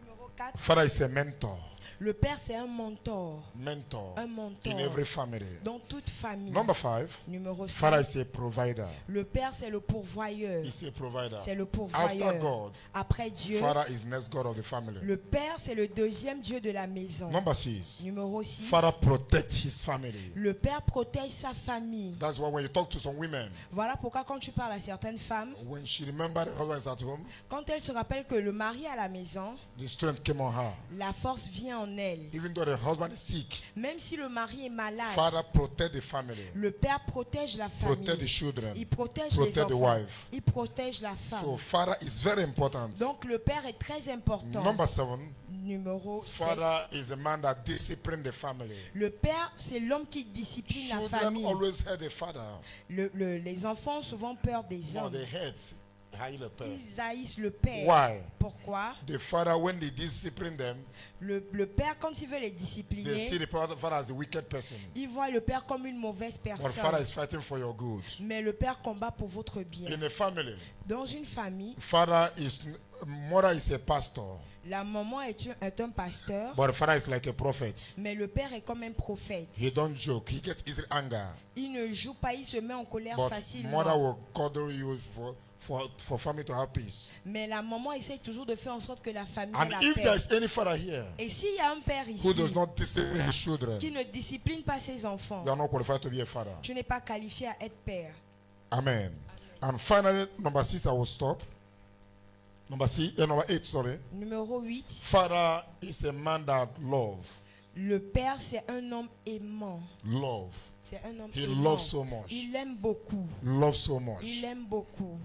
Numéro 4, Father is a mentor. le père c'est un mentor. Mentor Un mentor. in every family. Dans toute famille. Number 5, Numéro father 5, is a provider. le père c'est le pourvoyeur. He's a provider. C'est le After pourvoyeur. God, Après Dieu, father is next God of the family. le père c'est le deuxième Dieu de la maison. Number 6, Numéro 6, father protect his family. le père protège sa famille. That's why when you talk to some women, Voilà pourquoi quand tu parles à certaines femmes, when she remember the husband is at home, quand elles se rappellent que le mari est à la maison, the strength came on her. la force vient en elle. Even though the husband is sick, Même si le mari est malade, father protect the family, le père protège la famille. protect the children, Il protège protect les the enfants. wife. Il protège la femme. So father is very important. Donc le père est très important. Number 7, Numéro 7. father is the man that discipline the family. Le père, c'est l'homme qui discipline la Children famille. always hate the father. Les enfants ont souvent peur des No, hommes. they hate the parents. Ils haïssent le père. Why? Pourquoi? The father, when they discipline them, Le père, quand il veut les they discipliner, see the father as a wicked person. il voit le père comme une mauvaise But father personne. is fighting for your good. Mais le père combat pour votre bien. In a family, Dans une famille, mother is a pastor, la maman est un pasteur, but father is like a prophet. mais le père est comme un prophète. He don't joke. He gets easily anger. Il ne joue pas, il se met en colère But facilement. mother will cuddle you for family to have peace. Mais la maman essaie toujours de faire en sorte que la famille ait And la if paix. there is any father here Et s'il y a un père who ici does not discipline his children, qui ne discipline pas ses enfants, you are not qualified to be a father. tu n'es pas qualifié à être père. Amen. And finally, number 6, I will stop. Number 8, sorry. Numéro 8, Father is a man that love. le père c'est un homme aimant. Love. C'est un homme He aimant. loves so much. Il aime beaucoup. Love so much. Il aime beaucoup.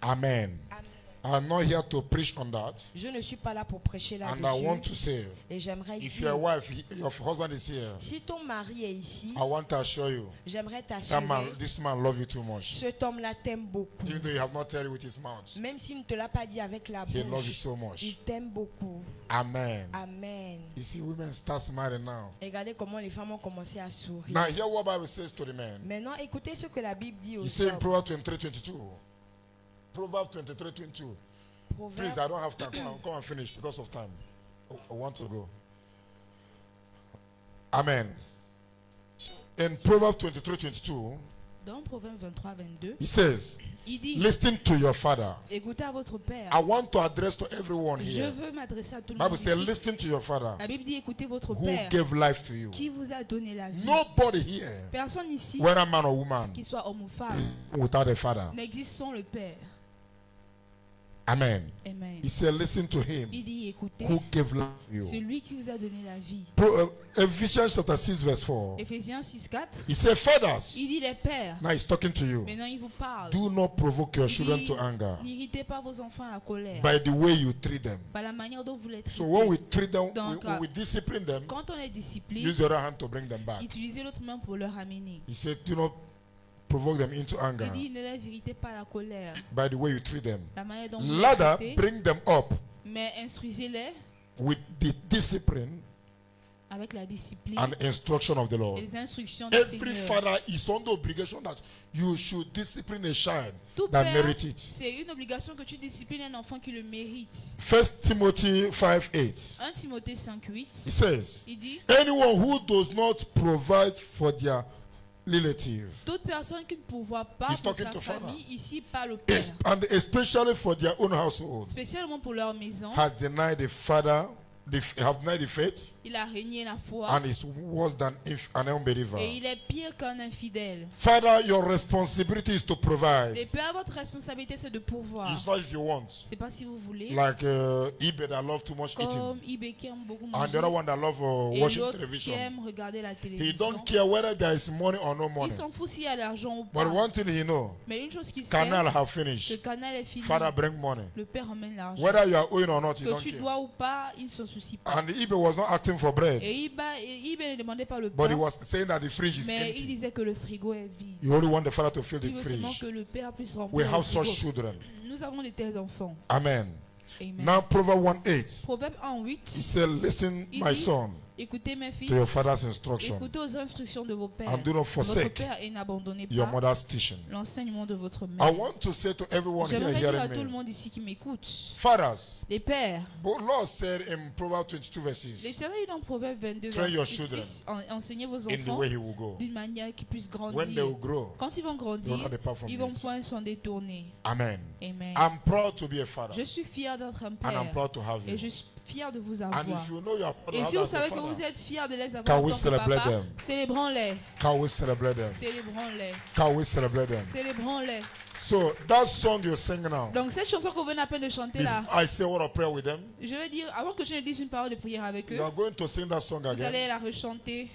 Amen. Amen. I'm not here to preach on that. Je ne suis pas là pour prêcher And I want to là-dessus. say, Et j'aimerais if dire, your wife, your husband is here, si ton mari est ici, I want to assure you, j'aimerais t'assurer, this man loves you too much. cet homme-là t'aime beaucoup. Even though he has not told you with his mouth, Même s'il ne te l'a pas dit avec la he loves you bouche, so much. il t'aime beaucoup. Amen. Amen. You see, women start smiling now. Regardez comment les femmes ont commencé à sourire. Now, hear what Bible says to the men. Maintenant, écoutez ce que la Bible dit aux He said in hommes. Proverbs 23:22. Proverbs 23:22. Please, I don't have time. Come and finish because of time. I want to go. Amen. In Proverbs 23:22, Dans Proverbe 23, 22, He says, il dit, listen to your father. écoutez à votre père. I want to address to everyone Je here. veux m'adresser à tout le Bible monde says, ici. listen to your father La Bible dit, écoutez votre who père gave life to you. qui vous a donné la vie. Nobody here, Personne ici, whether man or woman, qu'il soit homme ou femme, without a father. n'existe sans le père. Amen. Amen. He said, listen to him Il dit, écoutez, who gave life to you. celui qui vous a donné la vie. Ephesians chapter 6 verse 4. Éphésiens 6, 4. He said, fathers, Il dit, les pères. now he's talking to you. Maintenant, il vous parle. Do not provoke your Il children dit, to anger n'irritez pas vos enfants à la colère. by the way you treat them. Par la manière dont vous les traitez. So when we treat them, Donc, when we discipline them, quand on les discipline, use the other hand to bring them back. utilisez l'autre main pour le ramener. He said, do not provoke them into anger Il dit, ne les irritez pas à la colère. by the way you treat them. La manière dont vous les Rather, traitez, bring them up mais instruisez-les with the discipline avec la discipline and instruction of the Lord. et les instructions du Every Seigneur. father is under obligation that you should discipline a child Tout that père, merit it. c'est une obligation que tu disciplines un enfant qui le mérite. 1 Timothy 5:8. 1 Timothée 5:8. He says, Il dit, anyone who does not provide for their relative, toute personne qui ne pourvoit pas He's pour talking sa to father. famille, ici parle au père, and especially for their own household, spécialement pour leur maison, has denied the father, have denied the faith, il a régné la foi and is worse than if an unbeliever. et il est pire qu'un infidèle. Father, your responsibility is to provide. Les pères, votre responsabilité c'est de pourvoir. It's not if you want. C'est pas si vous voulez. Like Ibe that love too much eating, Comme Ibe qui aime beaucoup and manger. the other one that love Et watching l'autre qui television. aime regarder la He télévision. don't care whether there is money or no Il money. s'en fout s'il y a l'argent ou But pas. one thing he know, Mais une chose qu'il sait, Canal have le finished. canal est fini. Father bring money. Le père emmène l'argent. Whether you are owing or not, he Que don't tu care. dois ou pas, il ne s'en soucie pas. And Ibe was not asking for bread, Et Ibe ne demandait pas le but he pain, was saying that the fridge is mais il empty. disait que le frigo est vide. You only want the father to fill Il the veut seulement fridge. que le père puisse remplir We le have frigo. such children. Nous avons de tels enfants. Amen. Amen. Now Proverbs 1:8. Proverbe 1:8. He said, listen, Il my dit, son, écoutez mes fils, to your father's instruction, écoutez aux instructions de vos pères, and do not votre forsake père, et n'abandonnez your pas mother's teaching. l'enseignement de votre I mère. want to say to everyone here J'aimerais dire à hearing tout le me, monde ici qui m'écoute, fathers, les pères, but Lord said in Proverbs 22 verses, l'Éternel dit dans Proverbe 22, train your verset children 6, enseignez vos in the enfants way he will go. d'une manière qu'ils puissent When they grandir. will grow, Quand ils vont they will grandir, not depart from ils vont it. point s'en détourner. Amen. Amen. I'm proud to be a father, Je suis fier d'être un and I'm père proud to have et you. je suis fier de vous And avoir. if you know you are proud to Et have si vous as a savez que vous father, êtes fiers de les avoir can en we tant que celebrate papa, them? célébrons-les. Can we celebrate them? Célébrons-les. Can we celebrate them? Célébrons-les. So that song you're singing now, Donc cette chanson que vous venez à peine de chanter if là, I say a word of prayer with them, je veux dire, avant que je ne dise une parole de prière avec eux, you are going to sing that song vous allez again. la rechanter.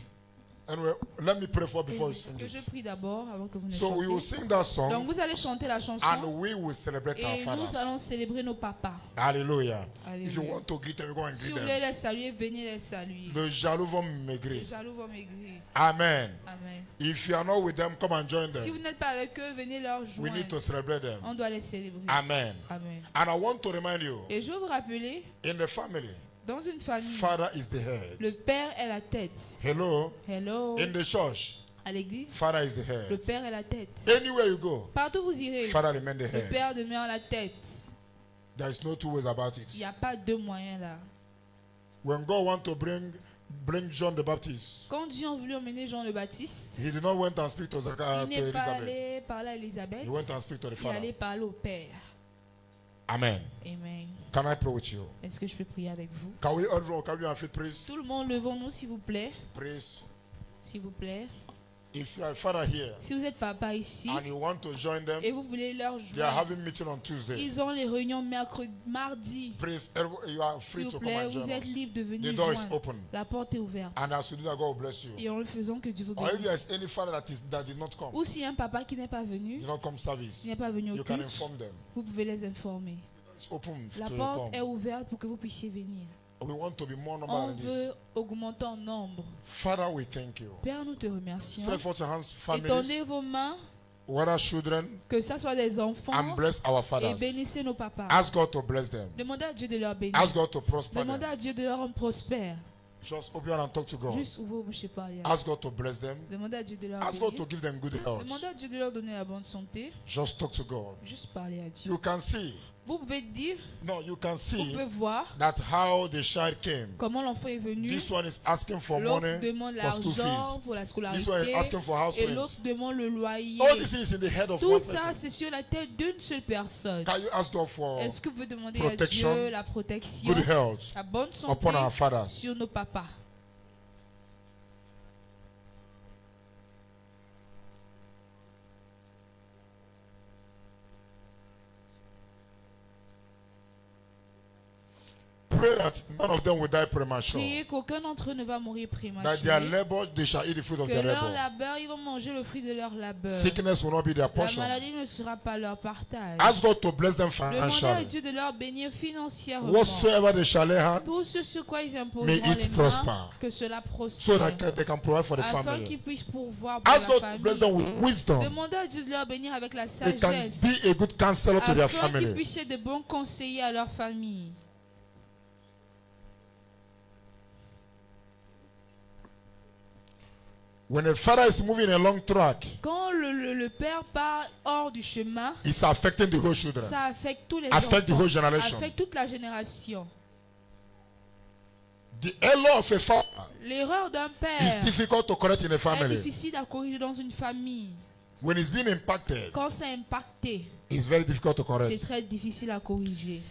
Anyway, let me pray for Et before you sing que je it. prie d'abord avant que vous ne So we will chantiez. sing that Donc song, vous allez chanter la chanson and we will celebrate our et nous allons fathers. célébrer nos papas. Hallelujah. If you Alléluia. want to greet them, you go and Si greet vous voulez them. les saluer, venez les saluer. Le jaloux vont Les maigrir. jaloux vont maigrir. Amen. Amen. If you are not with them, come and join Si vous them. n'êtes pas avec eux, venez leur We joindre. need to celebrate them. On doit les célébrer. Amen. Amen. And I want to remind you, Et je veux vous rappeler, in the family, dans une famille, father is the head. le père est la tête. Hello. Hello. In the church, À l'église, father is the le head. père est la tête. Anywhere you go, Partout où vous irez, father remain the le head. père demeure la tête. There is no two ways about Il it. n'y a pas deux moyens là. When God want to bring John the Baptist, Quand Dieu a voulu emmener Jean le Baptiste, he did not went and speak to il to n'est pas Elizabeth. allé parler à Élisabeth, He went and speak to the il est allé father. parler au père. Amen. Amen. Can I pray with you? Est-ce que je peux prier avec vous? Can we be on feet, please? Tout le monde, levons-nous s'il vous plaît. Please. S'il vous plaît. If you are a father here Si vous êtes papa ici and you want to join them, et vous voulez leur they are joindre, having meeting on Tuesday. ils ont les réunions mardi. Please, you are free S'il to vous come plaît, and vous join êtes us. libre de The venir door is joindre. open. La porte est ouverte. And as you do that, God will bless you. Et en le faisant, que Dieu vous Or if there bénisse. is any father that did not come, Ou si un papa qui n'est pas venu, did not come service, qui n'est pas venu au you can culte, inform them. vous pouvez les informer. It's open La to porte est come. ouverte pour que vous puissiez venir. We want to be more On number than this. veut augmenter en nombre. Father, we thank you. Père, nous te remercions. Stretch forth your hands, Étendez families, vos mains, whether children, que ce soit des enfants, and bless our et fathers. bénissez nos papas. Ask God to bless them. Demandez à Dieu de leur bénir. Ask God to prosper Demandez them. à Dieu de leur rendre prospère. Just open your hand and talk to God. Juste ouvrez vos bouches et parlez. Ask God to bless them. Demandez à Dieu de leur Ask God to bénir. give them good health. Demandez à Dieu de leur donner la bonne santé. Just talk to God. Juste parler à Dieu. You can see Vous pouvez dire, No, you can vous see pouvez voir that how the child came. comment l'enfant est venu. This one is asking for L'autre money demande for school l'argent fees. pour la This one is scolarité. asking for house Et rent. l'autre demande le loyer. All this is in the head of Tout one ça, person. c'est sur la tête d'une seule personne. Can you ask God for Est-ce que vous pouvez demander protection, à Dieu la protection, good health la bonne santé upon our fathers? sur nos papas? Pray that none of them will die premature. Priez qu'aucun d'entre eux ne va mourir That their prématurément. labor, they shall eat the fruit of Que their leur labor. labeur, ils vont manger le fruit de leur labeur. Sickness will not be their La portion. maladie ne sera pas leur partage. Ask God to bless them Demandez à financially. Dieu de leur bénir financièrement. Whatsoever they shall lay hands, Tout ce sur quoi ils may imposeront it les prosper. mains, que cela so prospère. that they can provide for the Afin family. qu'ils puissent pourvoir pour Ask la God to bless them famille. with wisdom. Demandez à Dieu de leur bénir avec la They can sagesse. be a good counselor to their Afin qu'ils family. puissent être de bons conseillers à leur famille. When a father is moving a long track, Quand le père part hors du chemin, it's affecting the whole children. ça affecte tous les Affect the enfants, whole generation. affecte toute la génération. The error of a father L'erreur d'un is père difficult to correct in a est family. difficile à corriger dans une famille. When it's being impacted, Quand c'est impacté, it's very difficult to c'est correct. très difficile à corriger.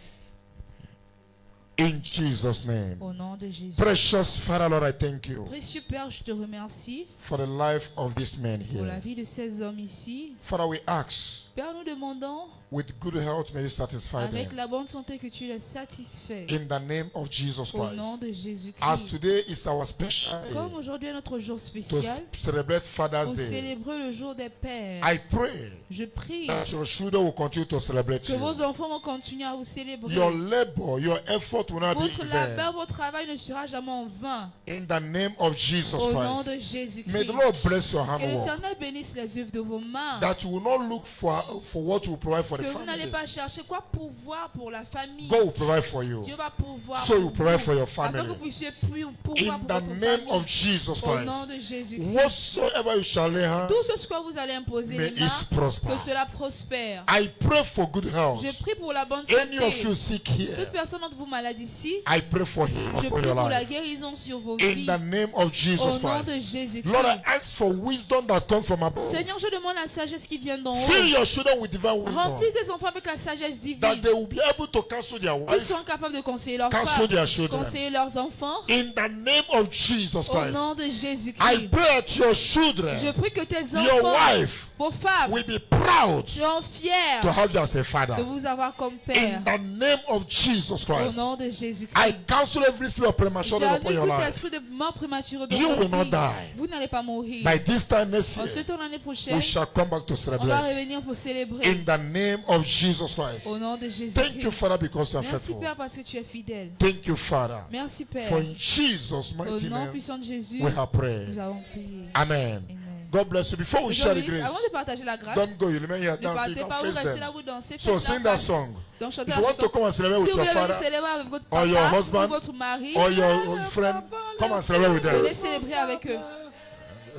In Jesus' name. Au nom de Jésus. Precious Father, Lord, I thank you Précieux Père, je te remercie for the life of this man pour la here. vie de ces hommes ici. Father, we ask, Père, nous demandons, with good health, may you satisfy avec them. la bonne santé, que tu les satisfais. In the name of Jesus Au nom Christ. de Jésus-Christ. As today is our special Comme day aujourd'hui est notre jour to spécial, celebrate Father's pour Day, célébrer le jour des pères, I pray je prie that your children will continue to celebrate que you. vos enfants vont continuer à vous célébrer. Your labor, your effort will not be Votre in vain. labeur, votre travail ne sera jamais en vain. In the name of Jesus Au nom Christ. de Jésus-Christ. May the Lord bless your Que handwork. l'Éternel bénisse les œuvres de vos mains. That you will not look for what you will provide for the Que vous n'allez family. pas chercher quoi pourvoir pour la famille. God will provide for you. Dieu va pourvoir So pour you provide vous, for your afin que family. vous puissiez pourvoir In pour the votre name famille. of Jesus Au nom de Christ. Jésus-Christ. Whatsoever you shall lay hands, Tout ce sur quoi vous allez imposer may les mains, it prosper. que cela prospère. I pray for good health. Je prie pour la bonne Any of you santé. sick here, Toute personne d'entre vous malade ici, I pray for healing je upon prie your pour la life. guérison sur vos In vies. the name of Jesus Au nom de Christ. Jésus-Christ. Lord, I ask for wisdom that comes from above. Seigneur, je demande la sagesse qui vient d'en haut. Fill your children with divine wisdom. Remplis tes enfants avec la sagesse divine. That they will be able to counsel their Ils wife, sont capables de conseiller leurs counsel femmes, their children. conseiller leurs enfants. In the name of Jesus Au Christ. nom de I Jésus-Christ. pray that your Je children, prie que tes your enfants, wife, vos femmes, will be proud soient fiers to have you as a de father. vous avoir comme In père. the name of Jesus Au Christ. nom de Jésus-Christ. I counsel every spirit of premature death upon J'annule your tout life. esprit de mort prématurée de You votre will not vie. die. Vous n'allez pas mourir. By this time next En year, ce temps l'année prochaine, we shall come back to on va celebrate. revenir pour célébrer. In the name of Jesus Christ. Au nom de Thank you, Jésus-Christ. Father, because you are Merci faithful. Père parce que tu es fidèle. Thank you, Father. Merci Père. For in Jesus' Au mighty nom name, puissant de Jésus, we have prayed. nous avons prié. Amen. Amen. God bless you. Before we share the Aujourd'hui, grace, avant de partager la grâce, don't go. You remain here ne dancing. partez You pas can où, face restez là them. où dansez. So faites sing la that grâce. song. Donc chantez If la you want to chanson. come and celebrate Si with vous your voulez venir father célébrer avec votre or your papa husband ou votre mari, or your friend, come and celebrate with them. venez célébrer avec eux.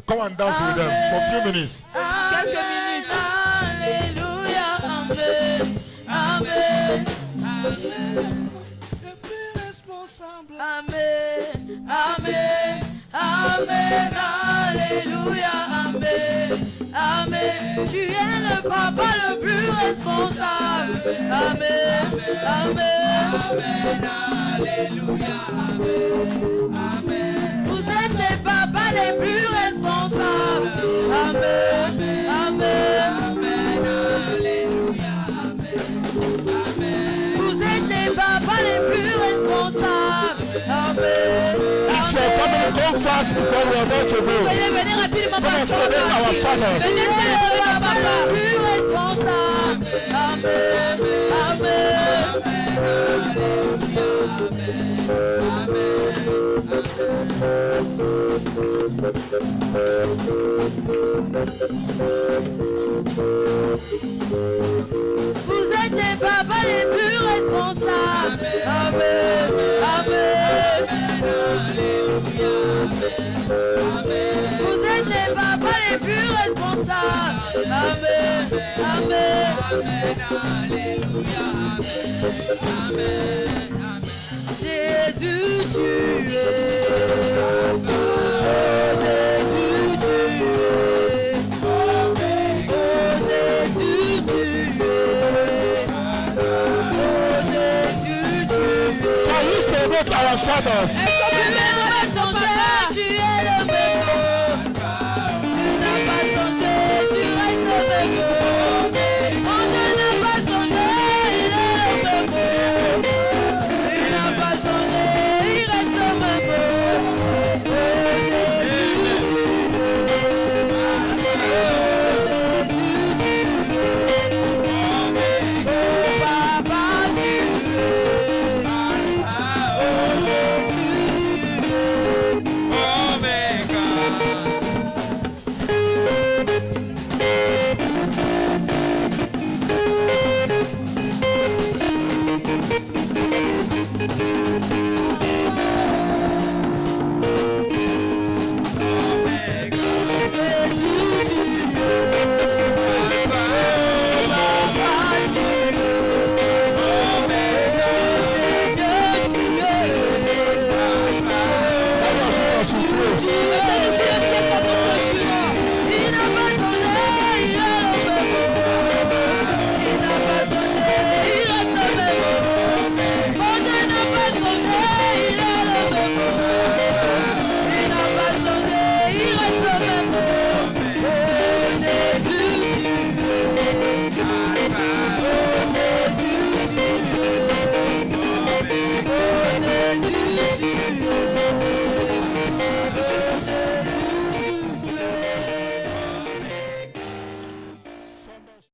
Come and dance with them for a few minutes. Quelques minutes. Alléluia, Amen, Amen, Amen. Amen, Amen, Amen, Alléluia, Amen, Amen. Tu es le papa le plus responsable. Amen, Amen, Amen, Alléluia, Amen, Amen. Vous êtes les papas les plus responsables. Amen, Amen, Amen, Alléluia, Amen, Amen. Vous êtes les papas les plus responsables. Amen. If you are coming, go fast because we are about to go. Veuillez venir rapidement Come and celebrate our fathers. Venez célébrer nos Papa papas. le plus responsable. Amen, Amen, Vous êtes les papas les plus responsables. Amen, Amen, Alléluia, Amen. Vous êtes les papas les plus responsables. Amen, Amen, Amen, Alléluia, Amen. Jésus, tu es. Oh Jésus, tu es. Oh Jésus, tu es. Oh Jésus, tu es. Can you celebrate our fathers? Est-ce qu'on peut